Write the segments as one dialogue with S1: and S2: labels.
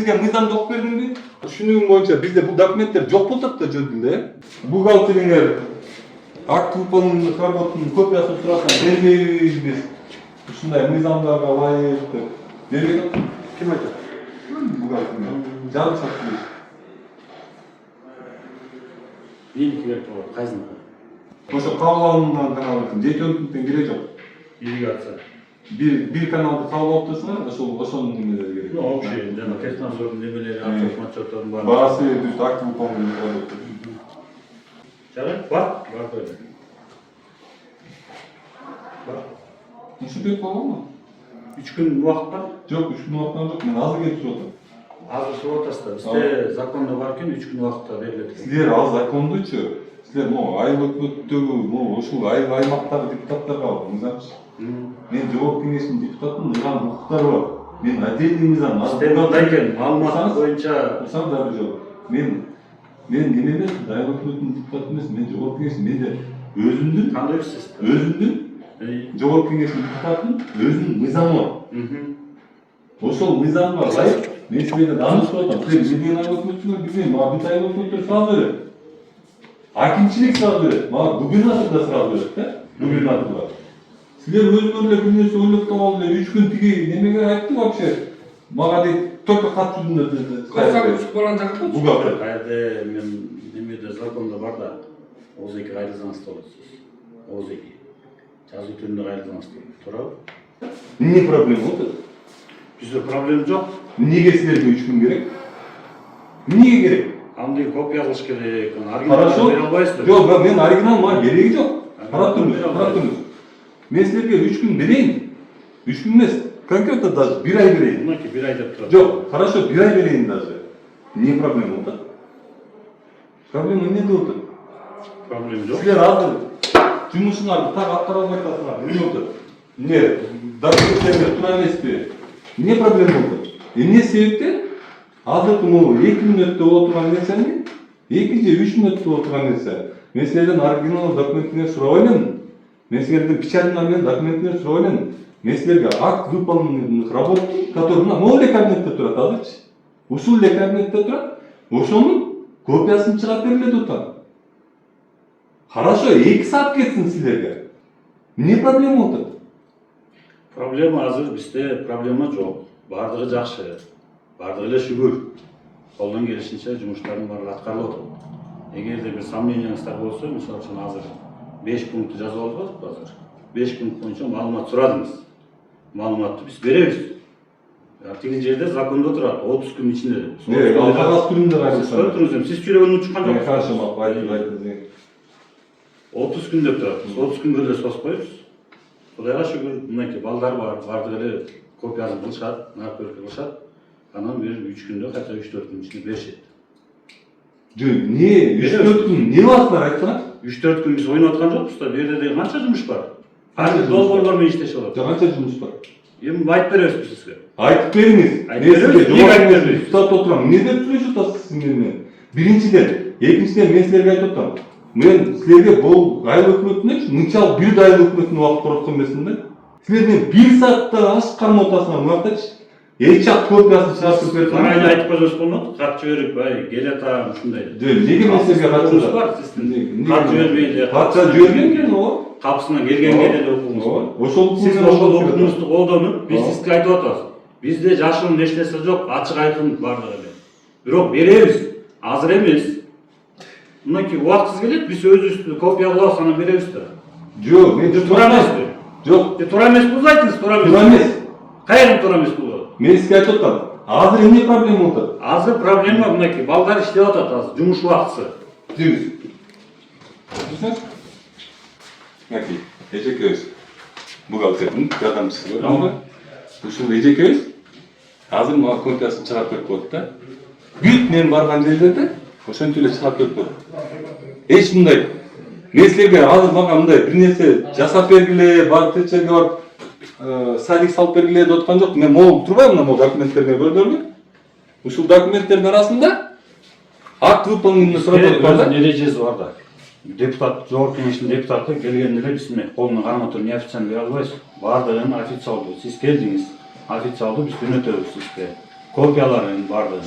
S1: силерге мыйзамды окуп бердимби? Түшүнүгүм боюнча бизде бул документтер жок болуп да жөн эле. Бухгалтериңер акт выполненных работынын копиясын сураса бербейбиз биз. Ушундай мыйзамдарга ылайык деп. Бербей атат.
S2: Ким айтат?
S1: Бухгалтериңер. Жазышат биз.
S2: Меники керек болот, кайсыныкы?
S1: Ошо кабыл алынган каналдын жетөөнүнүн кереги жок.
S2: Ирригация.
S1: Бир каналды кабыл алып турсаңар, ошонун немелери керек.
S2: Ну, общий, жана технадзордун немелери, отчёттордун баары.
S1: Баасы түз акт выполненных работ.
S2: Жарайт, бар койду. Бар.
S1: Ушул бек болгонбу?
S2: 3 күн убакыт бар.
S1: Жок, 3 күн убакыт жок. Мен азыр келип туруп атам.
S2: Азыр туруп атасыздар. Бизде закондо бар экен 3 күн убакытта берилет.
S1: Силер ал закондучу. Силер могу айыл өкмөттөгү, могу ушул айыл аймактагы депутаттарга мыйзамчы. Мен жогорку кеңештин депутатымын, мыйзам укуктары бар. Мен отдельный мыйзам.
S2: Сизде мындай экен, маалымат боюнча
S1: Ушан дагы жок. Мен неме эмес, айыл өкмөтүнүн депутаты эмес, мен жогорку кеңеш, менде өзүмдүн жогорку кеңештин депутатынын өзүнүн мыйзамы бар. Ошол мыйзамга ылайык мен силерден danışып атам. Силер бирден айыл өкмөтүнө билбейм, мага бүт айыл өкмөттөр сурап берет. Акимчилик сурап берет, мага губернатор да сурап берет да, губернаторлар. Силер өзүңөр эле бир нерсе ойлоп табалы эле 3 күн тиги немеге айтты вообще. Мага дейт, только кат жүзүндө
S3: Кайсы баланы такып
S1: бухгалтер.
S2: кайда мен немеде закондо бар да. Озеки кайрылсаңыз болосуз. Озеки. Жазуу түрүндө кайрылсаңыз туурабы?
S1: Эмне проблема болот?
S2: Бизде проблема жок.
S1: Эмнеге силерге 3 күн керек? Эмнеге керек?
S2: Андай копия кылыш керек.
S1: Хорошо.
S2: Бере албайсыздар.
S1: Жок, мен оригинал мага кереги жок. Карап туруңуз. Мен силерге 3 күн берейин. 3 күн эмес, конкретно даже 1 ай берейин.
S2: Мынакей 1 ай деп турат.
S1: Жок, хорошо, 1 ай берейин даже. Не проблема болот? Проблема эмнеде болот?
S2: Проблема жок.
S1: Силер азыр жумушуңарды так аткара албай атасыңар. Эмне болот? Эмне документтерге туура эмеспи? Эмне проблема болот? Эмне себептен азыркы могу 2 мүнөттө боло турган нерсени 2 же 3 мүнөттө боло турган нерсе. Мен силерден оригинал документиңерди сурабай элем. Мен силерден печатный менен документиңерди сурабай элем. Мен силерге акт выполненных работ, который могу эле кабинетте турат азырчы. Ушул эле кабинетте турат. Ошонун копиясын чыгап бергиле деп атам. Хорошо, 2 саат кетсин силерге. Эмне проблема болот?
S2: Проблема азыр бизде проблема жок. Бардыгы жакшы. Бардыгы эле шүгүр. Колдон келишинче жумуштардын баары аткарылып атат. Эгерде бир сомненияңыздар болсо, мисалы үчүн азыр 5 пунктты жазып алып атып азыр. 5 пункт боюнча маалымат сурадыңыз. Маалыматты биз беребиз. Тиги жерде закондо турат 30 күн ичинде.
S1: Ал кагаз түрүндө
S2: Сиз туруңуз, сиз чүрөгөнү чыккан жоксуз.
S1: Хорошо, мак, айтыңыз.
S2: 30 күн деп турат. 30 күнгө эле созуп коебуз. Кудайга шүгүр, мынакей балдар бар, бардыгы эле копиясын кылышат, наркотик кылышат. Анан бир 3 күндө, кайта 3-4 күн ичинде беришет.
S1: Жөн, эмне 3-4 күн эмне басыңар айтсаңар?
S2: 3-4 күн биз ойноп аткан жокпуз да, бу жерде деген канча жумуш бар. Кантип долбоорлор менен иштешип атат.
S1: Канча жумуш бар?
S2: Эми айтып беребиз сизге.
S1: Айтып бериңиз.
S2: Айтып беребиз, эмнеге айтып бербейсиз?
S1: Депутат отурам. Эмне деп сүйлөшүп атасыз сиз менен? Биринчиден, экинчиден мен силерге айтып атам. Мен силерге бул айыл өкмөтүнө мынчалык бир айыл өкмөтүнө убакыт короткон эмесмин да. Силер менен 1 саатта ашкан отасыңар мынактачы. Эчак копиясын чыгарып берип
S2: Карайды айтып койсоңуз болмок, кат жиберип, келе атам ушундай.
S1: Жөн, неге мен силерге кат
S2: жиберип бар сиздин? Кат жибербей эле.
S1: Катча жиберген экен ооба.
S2: Капысынан келгенге деле окуңуз бар.
S1: Ошол
S2: Сиз ошол окуңузду колдонуп, биз сизге айтып атабыз. Бизде жашыруун эч нерсе жок, ачык айкын бардыгы эле. Бирок беребиз, азыр эмес. Мынакей убактысыз келет, биз өзүбүз копия кылабыз, анан беребиз да.
S1: Жок, мен
S2: туура эмеспи?
S1: Жок,
S2: Туура эмес болсо айтыңыз, туура эмес.
S1: туура эмес.
S2: Кайра туура эмес болот?
S1: Мен сизге айтып атам. Азыр эмне проблема болот?
S2: Азыр проблема мынакей, балдар иштеп атат азыр, жумуш убактысы.
S1: Түз. Мынакей, эжекебиз бухгалтердин жардамчысы бар. Ушул эжекебиз азыр мага копиясын чыгарып берип коет да. Бүт мен барган жерлерде ошентип эле чыгарып берип коет. Эч мындай мен силерге азыр мага мындай бир нерсе жасап бергиле, барып тиз жерге барып садик салып бергиле деп аткан жок. Мен могу турбайбы мына документтерге көрдүңөрбү? Ушул документтердин арасында акт выполненных работ бар да.
S2: Эрежеси бар да. Депутат, жогорку кеңештин депутаты келгенде эле биз колуна кармап туруп неофициально бере албайбыз. Бардыгын официалдуу. Сиз келдиңиз. Официалдуу биз жөнөтөбүз сизге. копияларын бардыгын.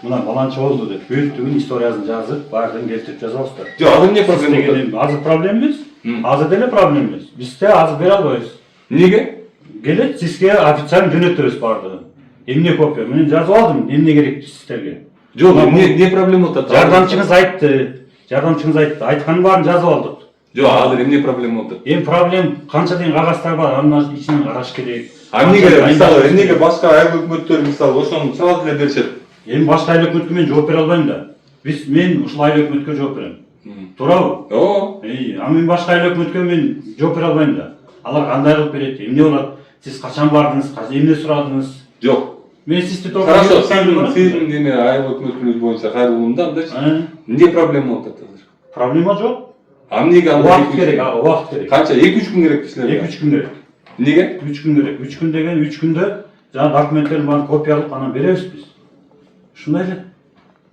S2: Мына баланча болду деп бүттүгүн историясын жазып, бардыгын келтирип жазабыздар.
S1: Жок, азыр эмне проблема болот?
S2: Азыр проблема эмес. Азыр деле проблема эмес. Бизде азыр бере албайбыз.
S1: Эмнеге?
S2: Келет сизге официально жөнөтөбүз бардыгын. Эмне копия? Мен жазып алдым, эмне керек сиздерге.
S1: Жок, эмне проблема болот?
S2: Жардамчыңыз айтты. Айтканын баарын жазып алдык.
S1: Жок, азыр эмне проблема болот?
S2: Эми проблем канча деген кагаздар бар, анын ичинен караш керек.
S1: Эмнеге башка айыл өкмөттөр мисалы ошону сразу эле беришет?
S2: Эми башка айыл өкмөткө мен жооп бере албайм да. Мен ушул айыл өкмөткө жооп берем. Туурабы?
S1: Ооба.
S2: А мен башка айыл өкмөткө мен жооп бере албайм да. Алар кандай кылып берет, эмне болот? Сиз качан бардыңыз, эмне сурадыңыз?
S1: Жок.
S2: Мен сизди
S1: Хорошо, сиздин неме айыл өкмөтүнүз боюнча кайрылуумда андайчы. Эмне проблема болот азыр?
S2: Проблема жок.
S1: А эмнеге анда
S2: Убакыт керек, убакыт керек.
S1: Канча? 2-3 күн керек силерге?
S2: 2-3 күн керек.
S1: Эмнеге?
S2: 3 күн керек. 3 күн деген 3 күндө жаңа документтерин баарын копиялап анан беребиз биз. Ушундай эле.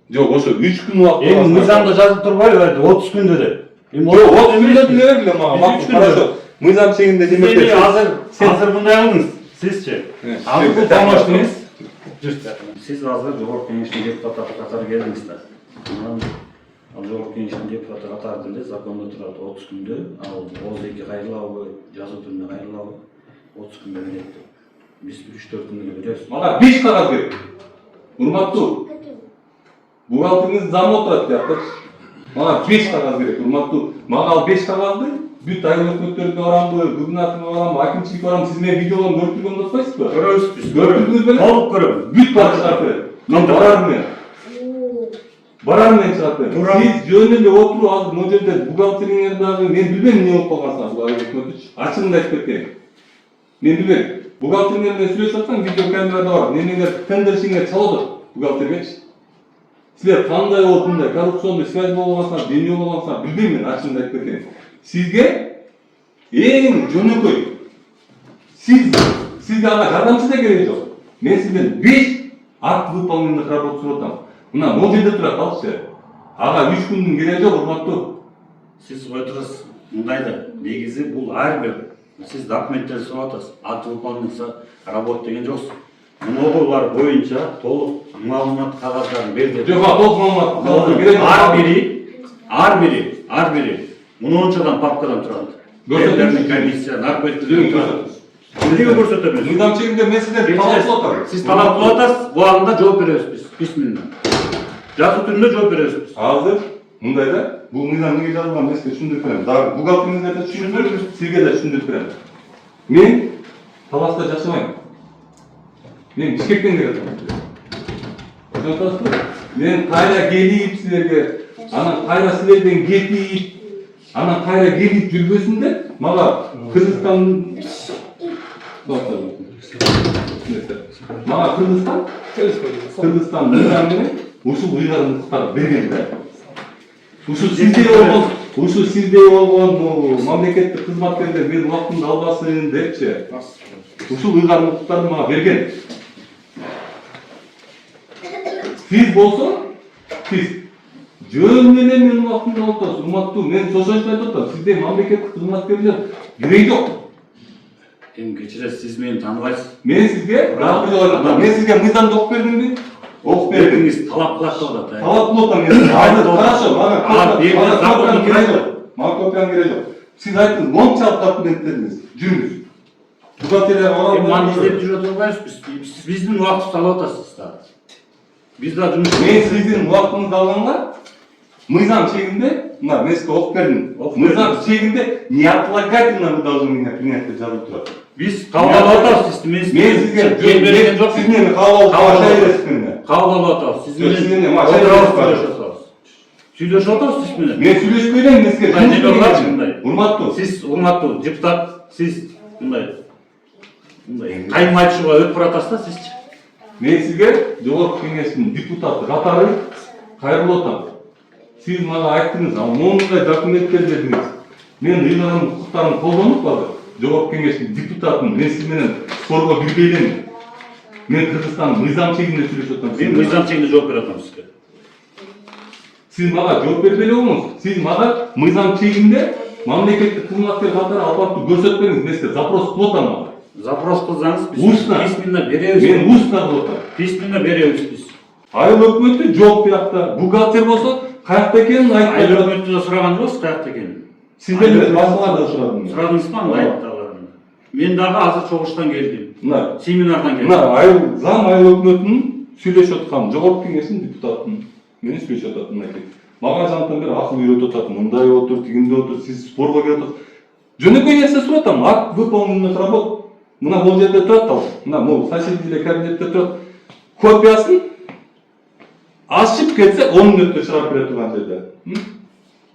S1: Жок, ошо 3 күн убакыт.
S2: Эми мыйзамда жазып турбайбы? 30 күндө деп.
S1: Эми 30 күндө деле бергиле мага. Хорошо. Мыйзам чегинде демек.
S2: Азыр мындай кылдыңыз. Сизчи? Азыр бул помощниңиз. Сиз азыр жогорку кеңештин депутаты катары келдиңиз да. Ал жогорку кеңештин депутаты катары деле закондо турат 30 күндө, ал ооздеги кайрылабы, жазуу түрүндө кайрылабы 30 күндө берет деп. Биз 3-4 күндө беребиз.
S1: Мага 5 кагаз керек. Урматтуу. Бухгалтериңиз зам отурат деп. Мага 5 кагаз керек, урматтуу. Мага ал 5 кагазды бүт айыл өкмөттөрүнө барамбы, губернаторго барамбы, акимчиликке барамбы, сиз менин видеолорумду көрүп тургөнүмдү атпайсызбы?
S2: Көрөбүз биз.
S1: Көрдүңүз беле?
S2: Толук көрөм.
S1: Бүт барармын. Барармын чыгат. Сиз жөн эле отуруп азыр могу жерде бухгалтериңер дагы мен билбейм эмне болуп калгансыңар бул айыл өкмөтүчү. Ачыгын айтып кетейин. Мен билбейм. Бухгалтериңер менен сүйлөшүп атсаң видео камерада бар. Немеңер тендершиңер чалып атат бухгалтергечи. Силер кандай болуп мындай коррупционный связь болуп калгансыңар, эмне болуп калгансыңар билбейм мен, ачыгын айтып кетейин. Сизге эң жөнөкөй сизге ага жардамчы да кереги жок. Мен сизден 5 акт выполненных работ сурап атам. Мына могу жерде турат, алчы. Ага 3 күндүн кереги жок, урматтуу.
S2: Сиз ойдуңуз мындай да, негизи бул ар бир сиз документтерди сурап атасыз. Акт выполненных работ деген жоксуз. Могулар боюнча толук маалымат кагаздарын берди.
S1: Жок, толук маалымат кереги.
S2: Ар бири мынчадан папкадан турат. Бөлөрдүн комиссия, наркотиктерден турат. Эмнеге көрсөтөбүз?
S1: Мыйзам чегинде мен сизден талап кылып атам.
S2: Сиз талап кылып атасыз, бул агында жооп беребиз биз. Бисмилла. Жазуу түрүндө жооп беребиз биз.
S1: Азыр мындай да, бул мыйзам эмнеге жазылган мен сизге түшүндүрүп берем. Дагы бухгалтериңизге да түшүндүрүп, сизге да түшүндүрүп берем. Мен Таласта жашабайм. Мен Бишкектен келем. Ошентасызбы? Мен кайра келип силерге, анан кайра силерден кетип, анан кайра келип жүрбөсүн деп мага Кыргызстан менен ушул уйгарымдыктарды берген да. Ушул сиздей болгон мамлекеттик кызматкерлер менин убактымды албасын депчи. Ушул уйгарымдыктарды мага берген. Сиз болсо, сиз жөн эле менин убактымды алып атасыз. Урматтуу, мен ошол үчүн айтып атам. Сиздей мамлекеттик кызматкерлер кереги жок.
S2: Эми кечиресиз, сиз мени тааныбайсыз.
S1: Мен сизге мыйзамды окуп бердимби? Окуп
S2: бердиңиз, талап кылат деп атат.
S1: Талап кылып атам мен. Хорошо, мага копиям кереги жок. Сиз айттыңыз, мончалык документтериңиз, жүрүңүз. Бухгалтерияга барам.
S2: Маны издеп жүрө турбайбыз биз. Биздин убактыбызды алып атасыз да. Биз да жумуш.
S1: Мен сиздин убактыңызды алганга мыйзам чегинде, мына мен сизге окуп бердим. Мыйзам чегинде неотлагательно вы должны меня принять деп жазылып турат.
S2: Биз кабыл алып атабыз. Мен
S1: сизге берген жок. Сиз мени кабыл алып бересизби?
S2: Кабыл алып атабыз. Сиз
S1: менен
S2: сүйлөшүп атабыз сиз менен.
S1: Мен сүйлөшпөй элем, мен сизге
S2: мындай.
S1: Урматтуу.
S2: Сиз урматтуу депутат, сиз мындай кайым айтышууга өтүп баратасыз да сизчи.
S1: Мен сизге жогорку кеңештин депутаты катары кайрылып атам. Сиз мага айттыңыз, ал моундай документтер бердиңиз. Мен ыйгарым укуктарын колдонуп азыр жогорку кеңештин депутатын мен сиз менен спорго кирбей элем. Мен Кыргызстандын мыйзам чегинде сүйлөшүп атам.
S2: Мен мыйзам чегинде жооп берип атам сизге.
S1: Сиз мага жооп бербей эле сиз мага мыйзам чегинде мамлекеттик кызматкер катары алып барып көрсөтпеңиз, мен сизге запрос кылып атам.
S2: Запрос кылсаңыз биз
S1: Устно.
S2: письменно беребиз.
S1: Мен устно кылып атам.
S2: Письменно беребиз биз.
S1: Айыл өкмөтү жок биякта. Бухгалтер болсо каякта экенин
S2: Айыл
S1: айтпай турат.
S2: өкмөтү да сураган жокпуз каякта экенин.
S1: Сиздер деле башкалар да сурадыңар.
S2: Сурадыңызбы анда айтталарын? Мен дагы азыр чогуштан келдим.
S1: Мына
S2: Семинардан келдим.
S1: мына айыл өкмөтүнүн сүйлөшүп аткан жогорку кеңештин депутатынын менен сүйлөшүп атат мынакей. Мага жанатан бери акыл үйрөтүп атат. Мындай отур, тигинде отур, сиз спорго келип атат. Жөнөкөй нерсе сурап атам. Акт выполненных работ. Мына бул жерде турат ал. Мына могу соседи кабинетте турат. Копиясын ашып кетсе 10 мүнөттө чыгарып бере турган жерде.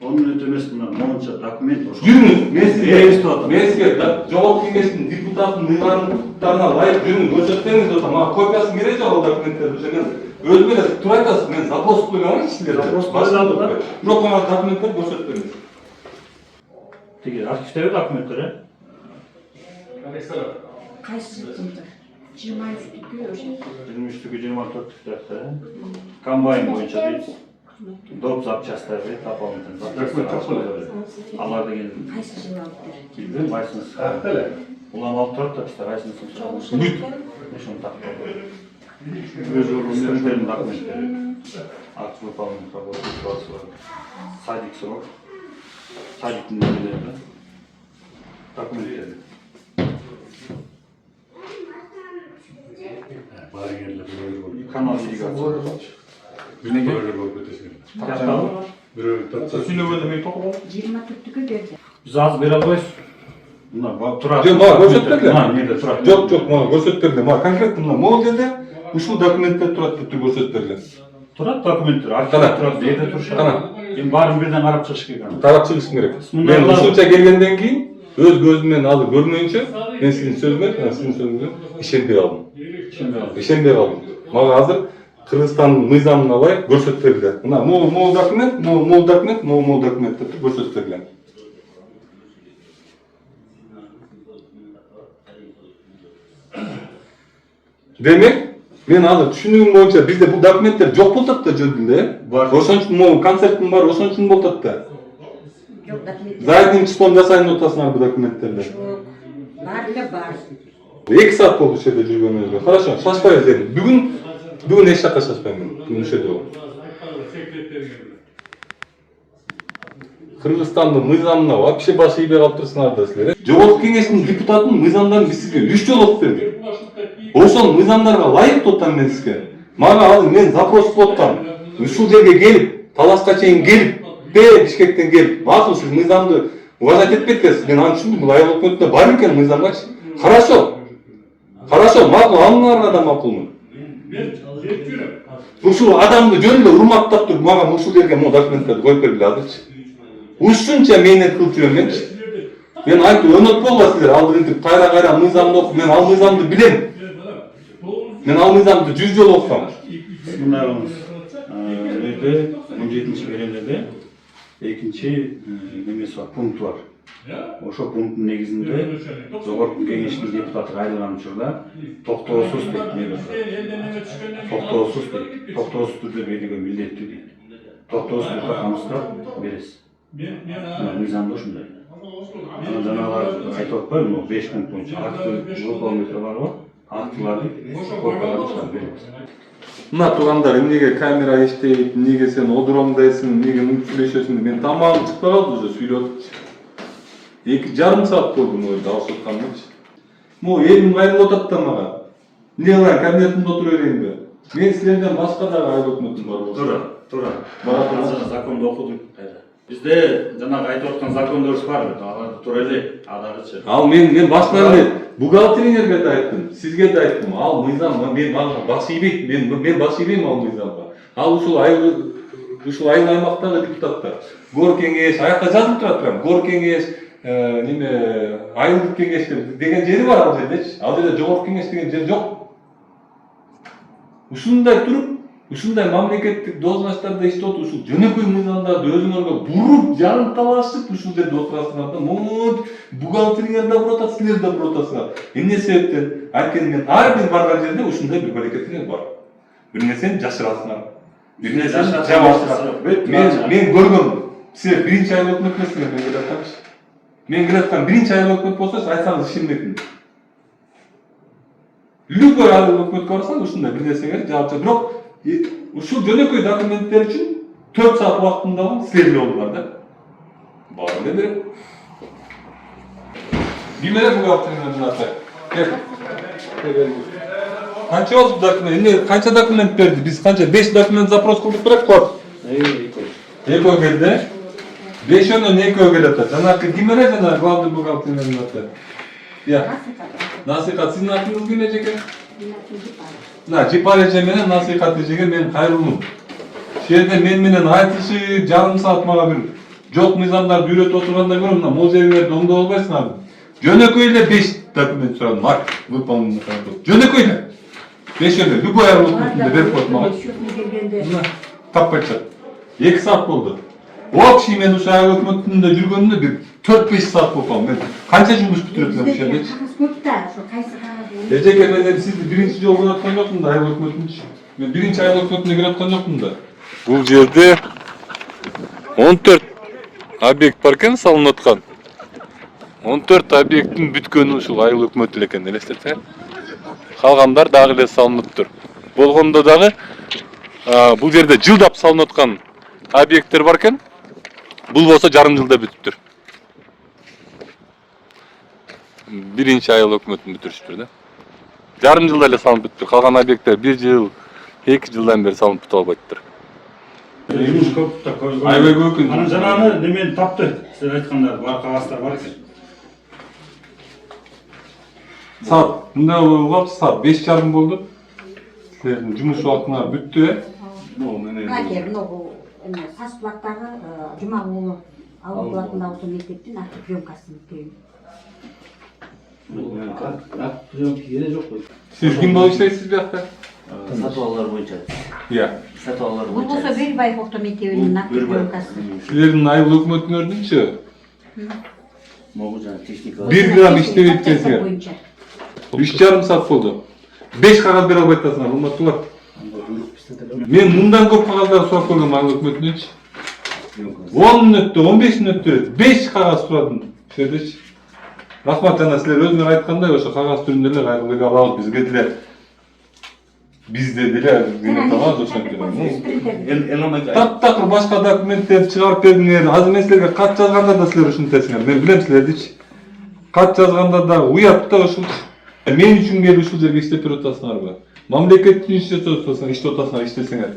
S2: 10 мүнөт эмес мына монча документ ошо.
S1: Жүрүңүз,
S2: Беребиз
S1: мен сизге жогорку кеңештин депутатынын ыйгарымдыктарына ылайык жүрүңүз, көрсөтпеңиз деп атам. Мага копиясы керек жок ал документтерди. Ошо мен өзүм эле тура айтасыз, мен запрос койгонмун силерге.
S2: Запрос койгон да.
S1: Жок, мага документтерди көрсөтпеңиз.
S2: Тиги архивдеги документтер,
S3: Кайсы жылдыр? 23-түкү ошо.
S2: 23-түкү 24-түктө, комбайн боюнча дейт. Доп запчастары, дополнительный запчастар. Алар деген
S3: Кайсы жыл алыптыр?
S2: билбейм, кайсынысы. Улам алып турат да бизде кайсынысын сураган.
S1: Бүт.
S2: Ошону тактап. Студенттердин документтери. Акт выполненных работ, садик срок. Садиктин нелери. Документтери.
S4: Барыгерлер бирөө болуп.
S2: Канал ирригация.
S4: Бирөө болуп кетесиң. Бирөө татса.
S3: 24-түкү берди.
S2: Биз азыр бере албайбыз. Мына турат.
S1: Жок, мага көрсөтпөңүздөр.
S2: Мына эмнеде турат.
S1: Жок, мага көрсөтпөңүздөр. Мага конкретно мына могул жерде ушул документтер турат деп көрсөтпөңүздөр.
S2: Турат документтер,
S1: Кана.
S2: архивде турат, жерде турушат.
S1: Кана.
S2: Эми баарын бирден карап чыгыш керек аны.
S1: Тарап чыгышым керек.
S2: Мындай
S1: Мен
S2: алар-
S1: ушунча келгенден кийин өз көзүм менен алып көрмөйүнчө мен сиздин сөзүңөргө ишенбей калдым. Ишенбей калдым. Мага азыр Кыргызстандын мыйзамына ылайык көрсөтүп берилди. Мына могул документ, могул документ деп көрсөтүп берилген. Демек, мен азыр түшүнүгүм боюнча бизде бул документтер жок болуп атат да жөнүндө, э?
S2: Бар.
S1: Ошон үчүн могу концерттин баары ошон үчүн болуп атат да.
S3: Жок, документ.
S1: Задним числом жасайын деп атасыңар бул документтерди.
S3: Жок. Баары да бар.
S1: 2 саат болду ушул жерде жүргөнүбүзгө. Хорошо, шашпайбыз эми. Бүгүн эч жакка шашпайм. Бүгүн ушул жерде болом. Кыргызстандын мыйзамына вообще баш ийбей калып турсуңар да силер. Жогорку кеңештин депутатынын мыйзамдарын биз сизге 3 жолу окуп бердик. Ошол мыйзамдарга ылайык деп атам мен сизге. Мага азыр мен запрос кылып аткам. Ушул жерге келип, Таласка чейин келип, Бишкектен келип, макул сиз мыйзамды уважать этпей экенсиз. Мен аны түшүндүм. Бул айыл өкмөтүндө бар экен мыйзамгачы. Хорошо. Хорошо, макул, аныңарга да макулмун. Ушул адамды жөн эле урматтап туруп, мага ушул жерге могу документтерди коюп бергиле азырчы. Ушунча мээнет кылып жүрөм менчи. Мен айтып өнөт болбосуңар, алдырынтип кайра мыйзамды окуп, мен ал мыйзамды билем. Мен ал мыйзамды 100 жолу окугам.
S2: Мына караңыз. Жерде 17-чи беренеде экинчи немеси бар, пункт бар. Ошол пункттун негизинде жогорку кеңештин депутаты кайрылган учурда токтоосуз деп не жазат. Токтоосуз дейт. Токтоосуз түрдө берүүгө милдеттүү дейт. Токтоосуз камсыздап бересиз. Мыйзамда ушундай. Жанагы айтып атпаймынбы, 5 пункт боюнча акты выполнитель барбы? Актыларды копиялап чыгарып беребиз.
S1: Мына туугандар, эмнеге камера иштейт, эмнеге сен одуромдайсың, эмнеге мынтип сүйлөшөсүң, мен тамагым чыкпай калды уже сүйлөп. 2,5 саат болду могу дагы атканымчы. Могу элим кайрылып атат да мага. Эмне кылайын, кабинетимде отура берейинби? Мен силерден башка дагы айыл өкмөтүм бар болсо.
S2: Тура.
S1: Бара тура.
S2: Азыр законду окудук кайда. Бизде жанагы айтып аткан закондорубуз бар, аларды тура эле, адагычы.
S1: Ал мен башкалар эле бухгалтериңерге да айттым, сизге да айттым. Ал мыйзам мен баш ийбейт, мен баш ийбейм ал мыйзамга. Ал ушул айыл аймактагы депутаттар, гор кеңеш, аякта жазылып турат прям, гор кеңеш, айылдык кеңеш деген жери бар ал жердечи. Ал жерде жогорку кеңеш деген жер жок. Ушундай туруп, ушундай мамлекеттик должносттордо иштеп отуруп, ушул жөнөкөй мыйзамдарды өзүңөргө буруп, жарымталашып ушул жерде отурасыңар да, могут бухгалтериңер да буруп атат, силер да буруп атасыңар. Эмне себептен? Анткени мен ар бир барган жерде ушундай бир баракетиңер бар. Бир нерсени жашырасыңар. Бир нерсени жабасыңар. Мен көргөм. Силер биринчи айыл өкмөтүнөсүңөр, мен келе атканчы. Мен келе аткан биринчи айыл өкмөт болсо, айтсаңыз ишенбейтин. Любой айыл өкмөткө барсаң ушундай бир нерсеге жаап бирок ушул жөнөкөй документтер үчүн 4 саат убактында силер болдуңар да. Бар эле бир. Бимеле бухгалтериңердин аты. Канча болду документ? Эмне канча документ берди? Биз канча 5 документ запрос кылдык бирок код. Экөө келди. 5-өнөн экөө келет атат. Жанакы ким эле жана главный бухгалтериңердин аты? Я. Насихат сиздин атыңыз ким эжеке? Жипар эже менен Насихат эжеге мен кайрылдым. Ушул жерде мен менен айтышы жарым саат мага бир жок мыйзамдарды үйрөтүп отургандан көрө мына музейиңерди оңдоп албайсыңарбы? Жөнөкөй эле 5 документ сурадым. Акт выполнен. Жөнөкөй эле. 5-өнө любой айыл өкмөтүндө берип коет мага. Таппайчы. 2 саат болду. Общий мен ушул айыл өкмөтүндө жүргөнүмдө бир 4-5 саат болуп калдым. Мен канча жумуш бүтүрөт элем ушул жерде? Эжеке мен сизди биринчи жолу көрүп аткан жокмун да айыл өкмөтүндө. Мен биринчи айыл өкмөтүнө кирип аткан жокмун да. Бул жерде 14 объект бар экен салынып аткан. 14 объекттин бүткөнү ушул айыл өкмөтү эле экен, элестетсеңер. Калгандар дагы эле салынып. Болгондо дагы бул жерде жылдап салынып аткан объекттер бар экен. Бул болсо жарым жылда бүтүптүр. Биринчи айыл өкмөтүн бүтүрүштүр да. Жарым жылда эле салынып бүттүр. Калган объекттер 1 жыл, 2 жылдан бери салынып бүтүп албайттыр.
S2: Жумуш көп да көзгө.
S1: Аябай көп экен.
S2: Анан жанагы немени тапты. Силер айткандар бар кагаздар бар экен.
S1: Saat, bunda oldu saat 5:30 boldu. Sizlerin жумуш убактыңар бүттү, э?
S3: Катер, много сас булактагы Жумагулу Алып булатында отур мектептин автоприёмкасын өткөрүм.
S5: Автоприёмка кере жок кой.
S1: Siz kim болуп иштейсиз биякта?
S5: Сатып алуулар боюнча.
S1: Иә.
S5: Сатып алуулар
S3: Бул болсо
S5: боюнча.
S3: Бербаев авто мектебинин автоприёмкасы.
S1: Sizlerin айыл өкмөтүңөрдүнчү
S5: Могу жана техника.
S1: 1 грамм иштебейт экенсиңер. 3,5 saat болду. 5 кагаз бере албайт атасыңар, урматтуулар. Мен мындан көп кагаздарды сурап көргөм айыл өкмөтүнөнчү. 10 мүнөттө, 15 мүнөттө 5 кагаз сурадым. Ушул жердечи. Рахмат, жана силер өзүңөр айткандай ошо кагаз түрүндө эле кайрылып алып бизге деле бизде деле мен табабыз ошентип. Таптакыр башка документтерди чыгарып бердиңер. Азыр мен силерге кат жазганда да силер ушинтесиңер. Мен билем силердичи. Кат жазганда да уят да ушул. Мен үчүн келип ушул жерге иштеп берип атасыңарбы? Мамлекеттин иштеп атасыңар, иштесеңер.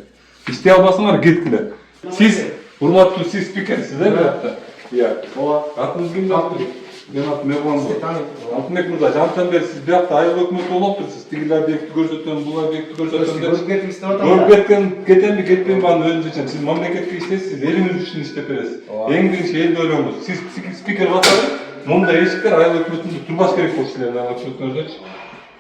S1: Иштей албасаңар кеткиле. Сиз урматтуу сиз спикерсиз, э, буякта? Иә. Атыңыз ким болду? Мен атым Мегон. Алтынбек мырза, жантан бери сиз буякта айыл өкмөтү болуп турсуз. Тигил объекти көрсөтөм, бул объекти көрсөтөм деп. Көрүп кетемби, кетпейм баны өзүнүз үчүн. Сиз мамлекетке иштейсиз, элиңиз үчүн иштеп бересиз. Эң биринчи элди ойлоңуз. Сиз спикер катары мындай эшиктер айыл өкмөтүндө турбаш керек болчу силердин айыл өкмөтүңөрдөчү.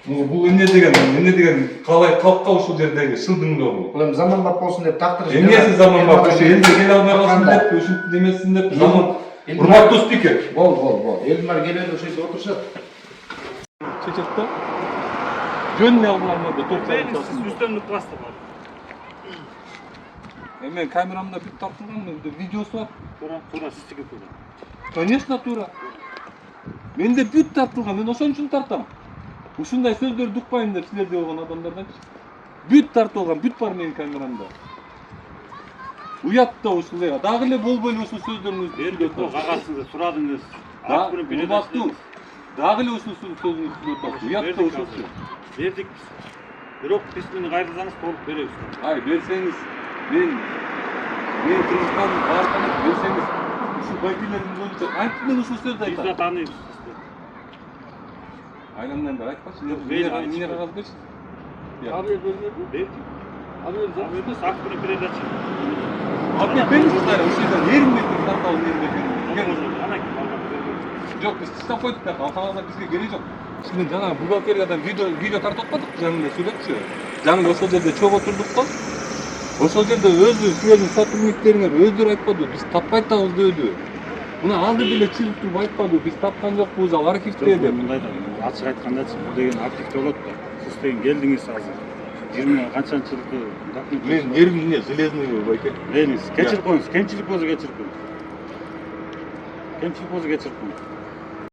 S1: Бул эмне деген калай калкка ушул жердеги шылдыңдоо.
S6: Бул эми заманбап болсун деп тактырышып.
S1: Эмнеси заманбап? Ошо элге келе албай калсын деп, ушинтип демесин деп заман. Урматтуу спикер.
S6: Бол. Элдимар келели ошо жерде отурушат.
S1: Чечекте. Жөн эле албаларды топтойт.
S2: Сиз үстөмдүк класста бар.
S1: Мен камерамда бүт тартылган, видеосу бар.
S2: Туура сиздики туура.
S1: Конечно, туура. Менде бүт тартылган, мен ошон үчүн тартам. Ушундай сөздөрдү укпайм деп силерде болгон адамдарданчы. Бүт тартып алган, бүт бар менин камерамда. Уят да ушул эле. Дагы эле болбой эле ушул сөздөрүңүздү
S2: Бердик го кагазыңызды сурадыңыз.
S1: Урматтуу. Дагы эле ушул сөзүңүздү сүйлөп атасыз. Уят да ушул.
S2: Бердик биз. Бирок биз мени кайрылсаңыз толук беребиз.
S1: Ай, берсеңиз, мен Кыргызстан барканы берсеңиз, ушул байкелердин боюнча айтып мен ушул сөздү
S2: Биз
S1: айтам.
S2: да тааныйбыз.
S1: Айнамдан бери айтпачы.
S2: Мени
S1: кагаз берчи.
S2: Бердик. Бердик. Акты передача.
S1: Атпек бериңиз, ушул жерден 20 метр тартабыз берген. Жок, биз таштап койдук да, ал кагаздар бизге кереги жок. Мен жана бухгалтериядан видео тартып атпадык, жаңында сүйлөпчү. Жаңында ошол жерде чогуу отурдук го. Ошол жерде өзү силердин сотрудниктериңер өздөрү айтпады, биз таппай атабыз деді. Мына алды деле чыгып туруп айтпады, биз тапкан жокпуз, ал архивде деп.
S2: Мындай да ачык айткандачы, бул деген архивде болот да. Сиз деген келдиңиз азыр. 20 канчанчы жылкы документ.
S1: Мен нервный, железный байке.
S2: Кечирип коюңуз, кемчилик болсо кечирип коюңуз.